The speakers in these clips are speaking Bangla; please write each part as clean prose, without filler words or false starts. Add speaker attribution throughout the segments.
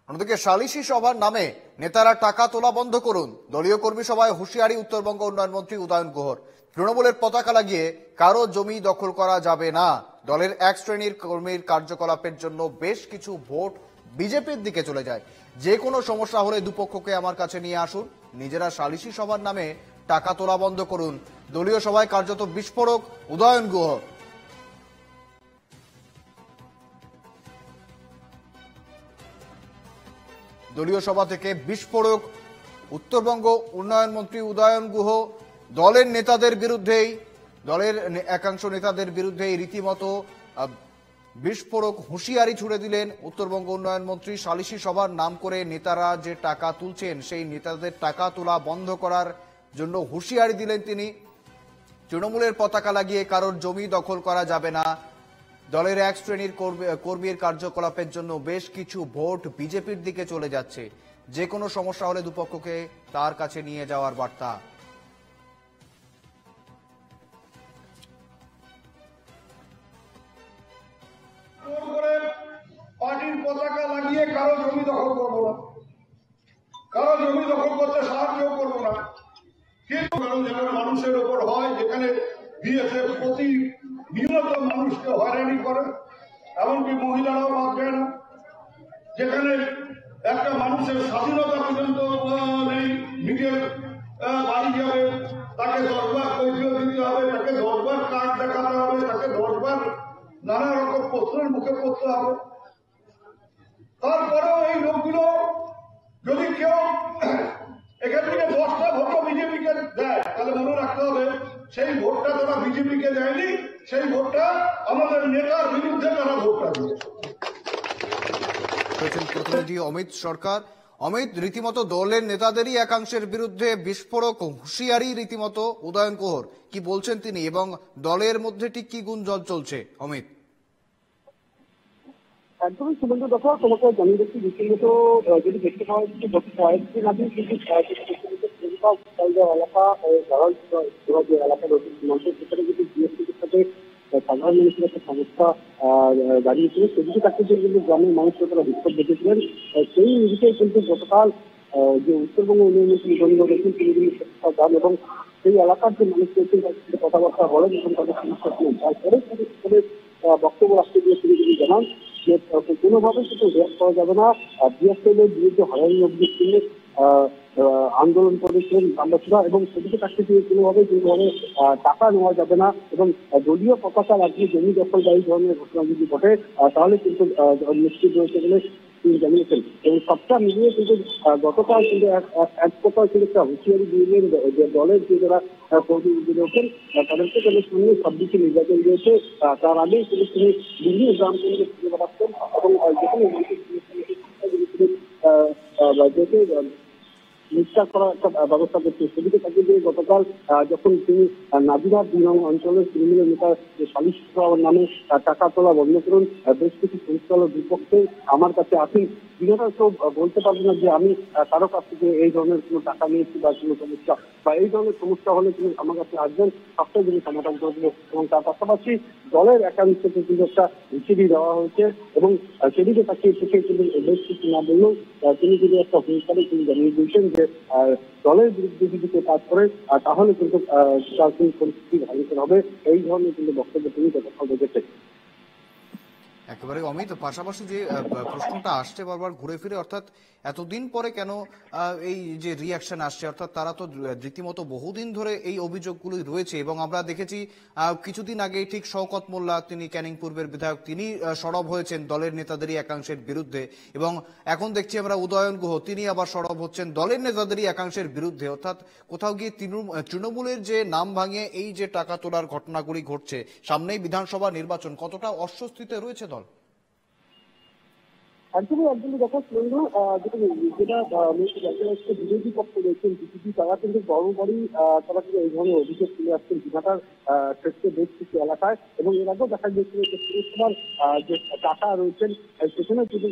Speaker 1: অন্যদিকে সালিশি সভার নামে নেতারা টাকা তোলা বন্ধ করুন, দলীয় কর্মী সভায় হুঁশিয়ারি উত্তরবঙ্গ উন্নয়ন মন্ত্রী উদয়ন গুহর। তৃণমূলের পতাকা লাগিয়ে কারো জমি দখল করা যাবে না। দলের এক শ্রেণীর কর্মীর কার্যকলাপের জন্য বেশ কিছু ভোট বিজেপির দিকে চলে যায়। যে কোনো সমস্যা হলে দুপক্ষকে আমার কাছে নিয়ে আসুন, নিজেরা সালিশি সভার নামে টাকা তোলা বন্ধ করুন। দলীয় সভায় কার্যত বিস্ফোরক উদয়ন গুহ। দলীয় সভা থেকে বিস্ফোরক উত্তরবঙ্গ উন্নয়ন মন্ত্রী উদয়ন গুহ। দলের নেতাদের বিরুদ্ধেই, দলের একাংশ নেতাদের বিরুদ্ধেই রীতিমতো বিস্ফোরক হুঁশিয়ারি ছুড়ে দিলেন উত্তরবঙ্গ উন্নয়ন মন্ত্রী। সালিশি সভার নাম করে নেতারা যে টাকা তুলছেন, সেই নেতাদের টাকা তোলা বন্ধ করার জন্য হুঁশিয়ারি দিলেন তিনি। তৃণমূলের পতাকা লাগিয়ে কারোর জমি দখল করা যাবে না। দলের এক শ্রেণীর কর্মীর কার্যকলাপের জন্য বেশ কিছু ভোট বিজেপির দিকে চলে যাচ্ছে। যে কোনো সমস্যা হলে দুপক্ষকে তার কাছে নিয়ে যাওয়ার বার্তা।
Speaker 2: পার্টির পতাকা লাগিয়ে কারো জমি দখল করবো না, কারো জমি দখল করতে সাহায্য করবো না। কিন্তু যেখানে মানুষের উপর হয়, যেখানে বিএসএফ প্রতিনিয়ত মানুষকে হয়রানি করে, এমনকি মহিলারাও বাদ দেয় না, যেখানে একটা মানুষের স্বাধীনতা পর্যন্ত নেই, নিজের বাড়ি যাবে তাকে 10বার কৈফিয়ত দিতে হবে, তাকে 10বার কার্ড দেখাতে হবে, তাকে 10বার নানা রকম প্রশ্নের মুখে পড়তে হবে। তারপরেও এই লোকগুলো যদি কেউ এখান থেকে 10টা ভোটও বিজেপিকে দেয়, তাহলে মনে রাখতে হবে সেই ভোটটা তারা বিজেপিকে দেয়নি, সেই ভোটটা আমাদের নেতার বিরুদ্ধে তারা ভোটটা দিয়েছে।
Speaker 1: প্রতিনিধি অমিত সরকার। অমিত, রীতিমতো দলের নেতাদেরই একাংশের বিরুদ্ধে বিস্ফোরক হুঁশিয়ারি রীতিমতো উদয়ন গুহর, কি বলছেন তিনি এবং দলের মধ্যে ঠিক কি গুঞ্জন চলছে? অমিত,
Speaker 3: একদমই শুভেন্দু, দেখো তোমাকে জানিয়ে দিচ্ছি, রীতিমতো যদি দেখতে পাওয়া যাচ্ছে গত কয়েকদিন আগে কিন্তু এলাকা যে এলাকা রয়েছে সীমান্তের সেখানে কিন্তু জিএসটির সাথে সাধারণ মানুষের একটা সমস্যা দাঁড়িয়েছিল। সেদিকে তাকে কিন্তু গ্রামের মানুষরা তারা বিক্ষোভ দেখেছিলেন। সেই দিকে কিন্তু গতকাল যে উত্তরবঙ্গ উন্নয়ন মন্ত্রী উদয়ন রয়েছেন তিনি কিন্তু যান এবং সেই এলাকার যে মানুষ রয়েছেন তাদের সাথে কথাবার্তা বলেন এবং তাদের সমস্যা শুনেন। তারপরে তাদের বক্তব্য রাখতে গিয়ে তিনি কিন্তু জানান যে কোনোভাবে কিন্তু রেয়ার করা যাবে না। বিএসএফের বিরুদ্ধে হয়রানি অভিযোগ তুলে আন্দোলন করেছিলেন গ্রামবাসীরা এবং সেদিকে তাকে কোনোভাবে টাকা নেওয়া যাবে না এবং দলীয় পতাকা লাগিয়ে জমি দখলদারি ধরনের ঘটনা যদি ঘটে তাহলে কিন্তু নিশ্চিত রয়েছে বলে তিনি জানিয়েছেন। এবং সবটা মিলিয়ে কিন্তু গতকাল কিন্তু এক প্রকার কিন্তু একটা হুঁশিয়ারি দিলেন যে দলের যে যারা কর্মী রয়েছেন তাদেরকে তাদের সঙ্গে সব দিকে নির্বাচন রয়েছে। তার আগেই কিন্তু তিনি বিভিন্ন গ্রাম কেন্দ্রে খুঁজে বেড়াচ্ছেন এবং যেখানে নিষ্ঠা করার একটা ব্যবস্থা করছে। সেদিকে তাকে দিয়ে গতকাল যখন তিনি নাজিরা 2 নং অঞ্চলের তৃণমূলের নেতা সালিশ সভার নামে টাকা তোলা বন্ধ করুন, বেশ কিছু সংস্থার বিপক্ষে আমার কাছে আসেন, বিনোদন কেউ বলতে পারবে না যে আমি কারো কাছ থেকে এই ধরনের কোনো টাকা নিয়েছি বা কোনো সমস্যা বা এই ধরনের সমস্যা হলে তিনি আমার কাছে আসবেন, সবটাই তিনি সমাধান করে দেবেন। এবং তার পাশাপাশি দলের একাংশকে কিন্তু একটা হুঁশিয়ারি দেওয়া হয়েছে এবং সেদিকে তাকিয়ে থেকে কিন্তু বেশ কিছু না বললেও তিনি যদি একটা হুঁশিয়ারি তিনি জানিয়ে দিয়েছেন যে দলের বিরুদ্ধে যদি কেউ কাজ করে তাহলে কিন্তু তার পরিস্থিতি ভয়ঙ্কর হবে। এই ধরনের কিন্তু বক্তব্য তিনি গতকাল রেখেছেন।
Speaker 1: একেবারে অমিত, পাশাপাশি যে প্রশ্নটা আসছে বারবার ঘুরে ফিরে, অর্থাৎ এতদিন পরে কেন এই যে রিয়াকশন আসছে, অর্থাৎ তারা তো রীতিমতো বহুদিন ধরে এই অভিযোগগুলি রয়েছে এবং আমরা দেখেছি কিছুদিন আগে ঠিক শওকত মোল্লা, তিনি ক্যানিং পূর্বের বিধায়ক, তিনি সরব হয়েছেন দলের নেতাদেরই একাংশের বিরুদ্ধে এবং এখন দেখছি আমরা উদয়ন গুহ, তিনি আবার সরব হচ্ছেন দলের নেতাদেরই একাংশের বিরুদ্ধে। অর্থাৎ কোথাও গিয়ে তৃণমূলের যে নাম ভাঙিয়ে এই যে টাকা তোলার ঘটনাগুলি ঘটছে, সামনেই বিধানসভা নির্বাচন, কতটা অস্বস্তিতে রয়েছে দল?
Speaker 3: একদমই দেখো বন্ধু, যেটা বিরোধী পক্ষ রয়েছেন বিজেপি, তারা কিন্তু বরাবরই তারা কিন্তু এই ধরনের অভিযোগ তুলে আসছেন দিনহাটার ক্ষেত্রে বেশ কিছু এলাকায় এবং এর আগেও দেখা গিয়েছিল যে পুরসভার যে টাকা রয়েছেন সেখানে কিন্তু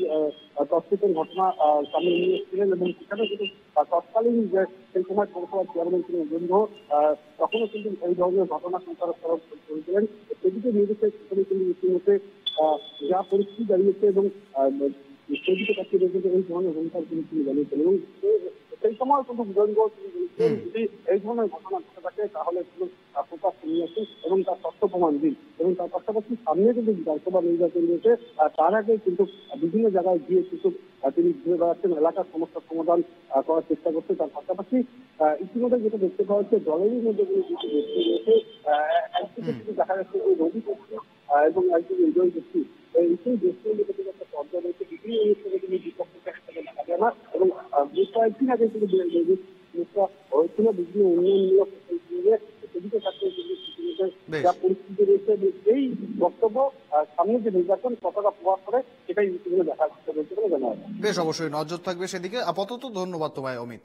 Speaker 3: তৎসের ঘটনা সামনে নিয়ে এসেছিলেন এবং সেখানে কিন্তু তৎকালীন যে সেই সময় পৌরসভার চেয়ারম্যান ছিলেন বন্ধু, তখনও কিন্তু এই ধরনের ঘটনা তারা সরব করেছিলেন। সেদিকে নির্দেশে সেখানে কিন্তু ইতিমধ্যে যা পরিস্থিতি দাঁড়িয়েছে এবং সেদিকে তাকিয়ে রয়েছে যে এই ধরনের হুঙ্কার কিন্তু তিনি জানিয়েছেন। এবং সেই সময় কিন্তু উদয়ন গুহ তিনি বলেছিলেন যদি এই ধরনের ঘটনা ঘটে থাকে তাহলে কিন্তু প্রকাশ নিয়ে আসুন এবং তার তথ্য প্রমাণ দিন। এবং তার পাশাপাশি সামনে কিন্তু বিধানসভা নির্বাচন রয়েছে, তার আগে কিন্তু বিভিন্ন জায়গায় গিয়ে কিন্তু তিনি ঘুরে বেড়াচ্ছেন, এলাকার সমস্যার সমাধান করার চেষ্টা করছে। তার পাশাপাশি ইতিমধ্যে যেটা দেখতে পাওয়া হচ্ছে দলেরই মধ্যে কিছু ব্যক্তি রয়েছে, একদিকে কিন্তু দেখা যাচ্ছে যে রবি ব্যক্তি এবং একদিকে উদয় ব্যক্তি, এই ব্যক্তির মধ্যে কিন্তু একটা পর্যায়ে রয়েছে। বিভিন্ন অনুষ্ঠানে কিন্তু বিপক্ষকে একসাথে দেখা যায় না। এবং বেশ কয়েকদিন আগে কিন্তু হয়েছিল বিভিন্ন উন্নয়নমূলক নিয়ে, সেদিকে থাকতে
Speaker 1: বেশ
Speaker 3: যা পরিস্থিতি রয়েছে এই বক্তব্য সামনে যে নির্বাচন কতটা প্রভাব পড়ে সেটাই দেখা যাচ্ছে বলে জানা যায়।
Speaker 1: বেশ, অবশ্যই নজর থাকবে সেদিকে। আপাতত ধন্যবাদ তোমায় অমিত।